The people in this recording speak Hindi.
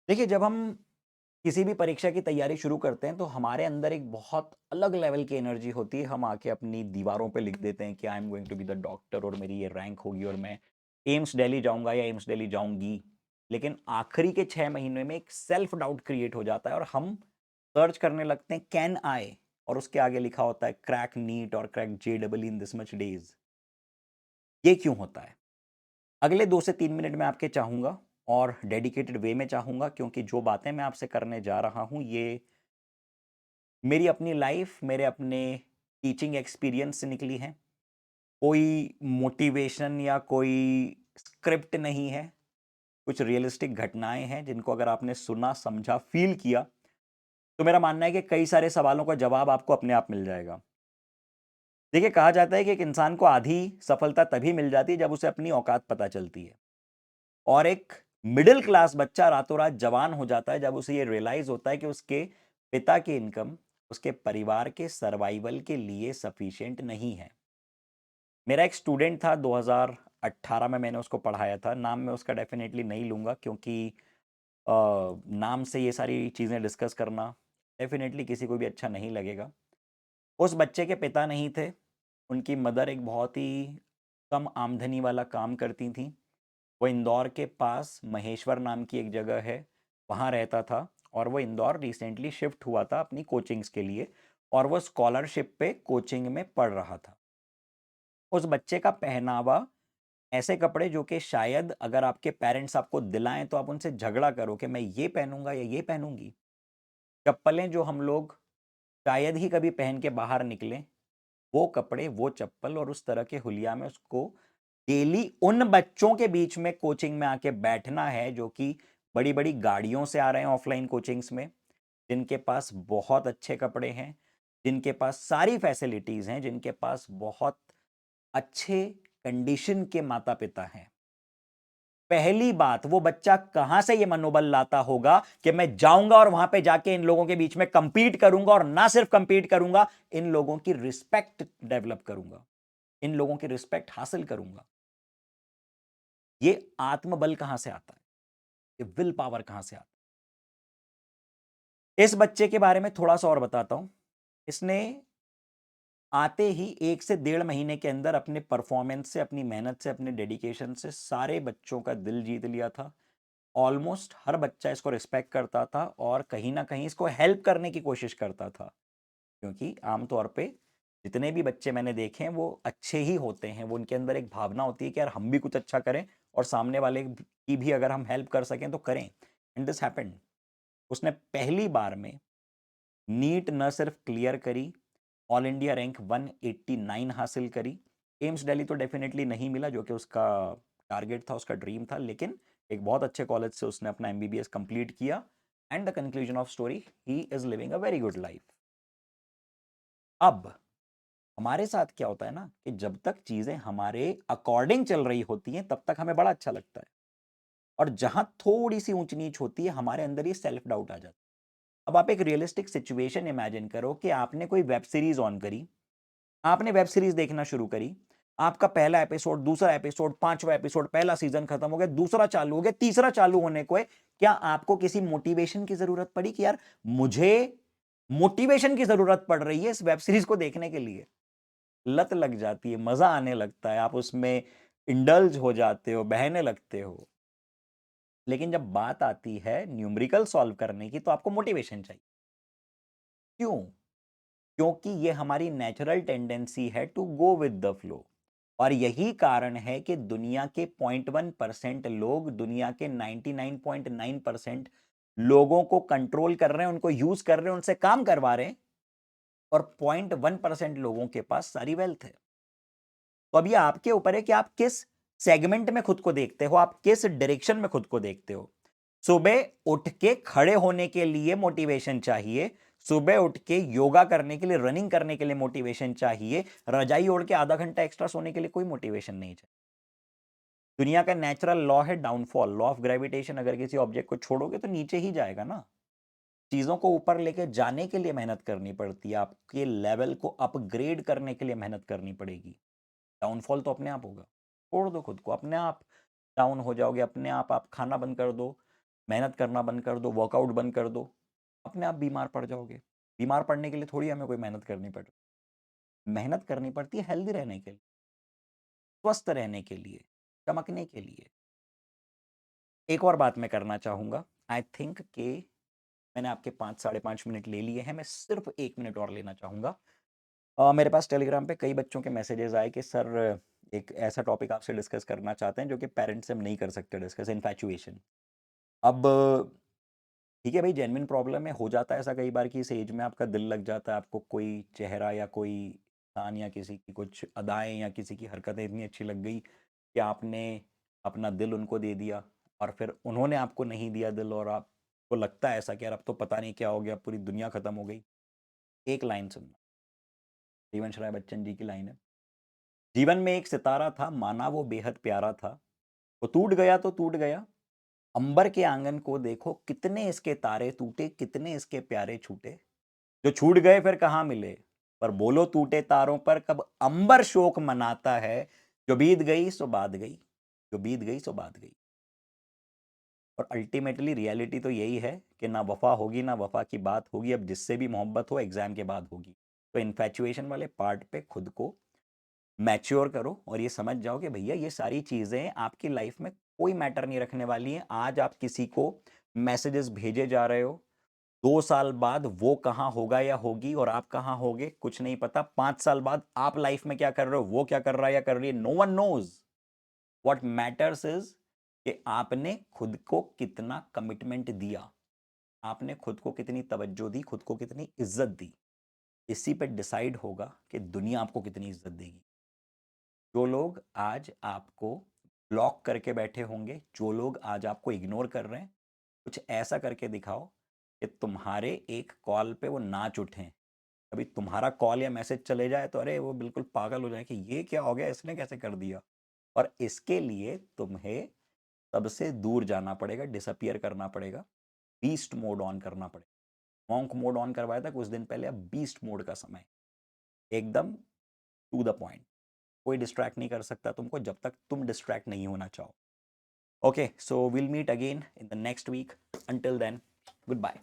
देखिए, जब हम किसी भी परीक्षा की तैयारी शुरू करते हैं, तो हमारे अंदर एक बहुत अलग लेवल की एनर्जी होती है। हम आके अपनी दीवारों पे लिख देते हैं कि I am going to be the doctor और मेरी ये रैंक होगी और मैं एम्स दिल्ली जाऊँगा या एम्स दिल्ली जाऊँगी। लेकिन आखिरी के 6 महीने में एक सेल्फ डाउट क्रिएट हो जाता है और हम सर्च करने लगते हैं कैन आई और उसके आगे लिखा होता है क्रैक नीट और crack JEE in this much days. ये क्यों होता है? अगले 2 से 3 मिनट मैं आपके चाहूँगा और डेडिकेटेड वे में चाहूँगा क्योंकि जो बातें मैं आपसे करने जा रहा हूँ, ये मेरी अपनी लाइफ़, मेरे अपने टीचिंग एक्सपीरियंस से निकली हैं। कोई मोटिवेशन या कोई स्क्रिप्ट नहीं है, कुछ रियलिस्टिक घटनाएँ हैं जिनको अगर आपने सुना, समझा, फ़ील किया, तो मेरा मानना है कि कई सारे सवालों का जवाब आपको अपने आप मिल जाएगा। देखिए, कहा जाता है कि एक इंसान को आधी सफलता तभी मिल जाती है जब उसे अपनी औकात पता चलती है। और एक मिडिल क्लास बच्चा रातों-रात जवान हो जाता है जब उसे ये रियलाइज़ होता है कि उसके पिता की इनकम उसके परिवार के सर्वाइवल के लिए सफिशिएंट नहीं है। मेरा एक स्टूडेंट था 2018 में मैंने उसको पढ़ाया था। नाम मैं उसका डेफ़िनेटली नहीं लूँगा क्योंकि अ, नाम से ये सारी चीज़ें डिस्कस करना डेफ़िनेटली किसी को भी अच्छा नहीं लगेगा। उस बच्चे के पिता नहीं थे। उनकी मदर एक बहुत ही कम आमदनी वाला काम करती थीं। वो इंदौर के पास महेश्वर नाम की एक जगह है, वहाँ रहता था और वो इंदौर रिसेंटली शिफ्ट हुआ था अपनी कोचिंग्स के लिए और वो स्कॉलरशिप पे कोचिंग में पढ़ रहा था। उस बच्चे का पहनावा ऐसे कपड़े जो कि शायद अगर आपके पेरेंट्स आपको दिलाएँ तो आप उनसे झगड़ा करो कि मैं ये पहनूँगा या ये पहनूँगी। चप्पलें जो हम लोग शायद ही कभी पहन के बाहर निकलें, वो कपड़े, वो चप्पल और उस तरह के हुलिया में उसको डेली उन बच्चों के बीच में कोचिंग में आके बैठना है जो कि बड़ी-बड़ी गाड़ियों से आ रहे हैं ऑफलाइन कोचिंग्स में, जिनके पास बहुत अच्छे कपड़े हैं, जिनके पास सारी फैसिलिटीज़ हैं, जिनके पास बहुत अच्छे कंडीशन के माता-पिता हैं। पहली बात, वो बच्चा कहाँ से ये मनोबल लाता होगा कि मैं जाऊँगा और वहाँ पे जाके इन लोगों के बीच में कम्पीट करूँगा और ना सिर्फ कम्पीट करूँगा, इन लोगों की रिस्पेक्ट डेवलप करूँगा, इन लोगों की रिस्पेक्ट हासिल करूँगा। ये आत्मबल कहाँ से आता है? ये विल पावर कहाँ से आता है? इस बच्चे के बारे में थोड़ा-सा और बताता हूँ। इसने आते ही 1 से डेढ़ महीने के अंदर अपने परफॉर्मेंस से, अपनी मेहनत से, अपने डेडिकेशन से सारे बच्चों का दिल जीत लिया था। ऑलमोस्ट हर बच्चा इसको रिस्पेक्ट करता था और कहीं न कहीं इसको हेल्प करने की कोशिश करता था। क्योंकि आमतौर पे जितने भी बच्चे मैंने देखे हैं वो अच्छे ही होते हैं। वो उनके अंदर एक भावना होती है कि यार हम भी कुछ अच्छा करें और सामने वाले की भी अगर हम हेल्प कर सकें तो करें। And this happened. उसने पहली बार में नीट न सिर्फ क्लियर करी, ऑल इंडिया रैंक 189 हासिल करी। एम्स दिल्ली तो डेफिनेटली नहीं मिला जो कि उसका टारगेट था, उसका ड्रीम था, लेकिन एक बहुत अच्छे कॉलेज से उसने अपना एमबीबीएस कंप्लीट किया and the conclusion of story he is living a very good life. अब हमारे साथ क्या होता है ना कि जब तक चीजें हमारे अकॉर्डिंग चल रही होती हैं तब तक हमें बड़ा अच्छा लगता है और जहां थोड़ी सी ऊंच नीच होती है हमारे अंदर ये सेल्फ डाउट आ जाता है। अब आप एक रियलिस्टिक सिचुएशन इमेजिन करो कि आपने कोई वेब सीरीज ऑन करी, आपने वेब सीरीज देखना शुरू करी, आपका पहला एपिसोड, दूसरा एपिसोड, पांचवा एपिसोड, पहला सीजन खत्म हो गया, दूसरा चालू हो गया, तीसरा चालू होने को है। क्या आपको किसी मोटिवेशन की जरूरत पड़ी कि यार मुझे मोटिवेशन की जरूरत पड़ रही है इस वेब सीरीज को देखने के लिए? लत लग जाती है, मजा आने लगता है, आप उसमें इंडल्ज हो जाते हो, बहने लगते हो। लेकिन जब बात आती है न्यूमेरिकल सॉल्व करने की तो आपको मोटिवेशन चाहिए। क्यों? क्योंकि ये हमारी नेचुरल टेंडेंसी है to go with the flow. और यही कारण है कि दुनिया के 0.1% लोग दुनिया के 99.9% लोगों को कंट्रोल कर रहे हैं, उनको यूज कर रहे हैं, उनसे काम करवा रहे हैं और 0.1% लोगों के पास सारी वेल्थ है। तो अब ये आपके ऊपर है कि आप किस सेगमेंट में खुद को देखते हो, आप किस डायरेक्शन में खुद को देखते हो। सुबह उठ के खड़े होने के लिए मोटिवेशन चाहिए, सुबह उठ के योगा करने के लिए, रनिंग करने के लिए मोटिवेशन चाहिए, रजाई ओढ़ के आधा घंटा एक्स्ट्रा सोने के लिए कोई मोटिवेशन नहीं चाहिए। दुनिया का नेचुरल लॉ है डाउनफॉल, लॉ ऑफ ग्रेविटेशन। अगर किसी ऑब्जेक्ट को छोड़ोगे तो नीचे ही जाएगा ना। चीजों को ऊपर लेके जाने के लिए मेहनत करनी पड़ती है, आपके लेवल को अपग्रेड करने के लिए मेहनत करनी पड़ेगी। डाउनफॉल तो अपने आप होगा। छोड़ दो खुद को, अपने आप डाउन हो जाओगे, अपने आप खाना बंद कर दो, मेहनत करना बंद कर दो, वर्कआउट बंद कर दो, अपने आप बीमार पड़ जाओगे। बीमार पड़ने के लिए थोड़ी हमें कोई मेहनत करनी पड़ रही, मेहनत करनी पड़ती है हेल्दी रहने के लिए, स्वस्थ रहने के लिए, चमकने के लिए। एक और बात मैं करना चाहूँगा, आई थिंक कि मैंने आपके 5 साढ़े 5 मिनट ले लिए हैं, मैं सिर्फ 1 मिनट और लेना चाहूँगा। मेरे पास टेलीग्राम पे कई बच्चों के मैसेजेस आए कि सर एक ऐसा टॉपिक आपसे डिस्कस करना चाहते हैं जो कि पेरेंट्स से हम नहीं कर सकते डिस्कस, इन्फैचुएशन। अब ठीक है भाई, जेन्युइन प्रॉब्लम है, हो जाता है ऐसा कई बार कि इस एज में आपका दिल लग जाता है, आपको कोई चेहरा या कोई इंसान या किसी की कुछ अदाएं या किसी की हरकतें इतनी अच्छी लग गई कि आपने अपना दिल उनको दे दिया और फिर उन्होंने आपको नहीं दिया दिल, और आपको लगता है ऐसा कि यार अब तो पता नहीं क्या हो गया, पूरी दुनिया खत्म हो गई। एक लाइन सुनना, हरिवंश राय बच्चन जी की लाइन है, जीवन में एक सितारा था, माना वो बेहद प्यारा था, वो टूट गया तो टूट गया, अंबर के आंगन को देखो, कितने इसके तारे टूटे, कितने इसके प्यारे छूटे, जो छूट गए फिर कहाँ मिले, पर बोलो टूटे तारों पर कब अंबर शोक मनाता है, जो बीत गई सो बात गई, जो बीत गई सो बात गई। और अल्टीमेटली रियलिटी तो यही है कि ना वफा होगी ना वफा की बात होगी, अब जिससे भी मोहब्बत हो एग्जाम के बाद होगी। तो इन्फैचुएशन वाले पार्ट पे खुद को मैच्योर करो और ये समझ जाओ कि भैया ये सारी चीज़ें आपकी लाइफ में कोई मैटर नहीं रखने वाली हैं। आज आप किसी को मैसेजेस भेजे जा रहे हो, 2 साल बाद वो कहाँ होगा या होगी और आप कहाँ होगे कुछ नहीं पता। 5 साल बाद आप लाइफ में क्या कर रहे हो, वो क्या कर रहा है या कर रही है, no one knows. What matters is कि आपने खुद को कितना कमिटमेंट दिया, आपने खुद को कितनी तवज्जो दी, खुद को कितनी इज्जत दी। इसी पे डिसाइड होगा कि दुनिया आपको कितनी इज्जत देगी। जो लोग आज आपको ब्लॉक करके बैठे होंगे, जो लोग आज आपको इग्नोर कर रहे हैं, कुछ ऐसा करके दिखाओ कि तुम्हारे एक कॉल पे वो नाच उठें। अभी तुम्हारा कॉल या मैसेज चले जाए तो अरे वो बिल्कुल पागल हो जाए कि ये क्या हो गया, इसने कैसे कर दिया। और इसके लिए तुम्हें सबसे दूर जाना पड़ेगा, डिसअपियर करना पड़ेगा, बीस्ट मोड ऑन करना पड़ेगा। मॉन्क मोड ऑन करवाया था कुछ दिन पहले, अब बीस्ट मोड का समय, एकदम टू द पॉइंट। कोई डिस्ट्रैक्ट नहीं कर सकता तुमको जब तक तुम डिस्ट्रैक्ट नहीं होना चाहो। Okay, so will meet again in the next week, until then good bye.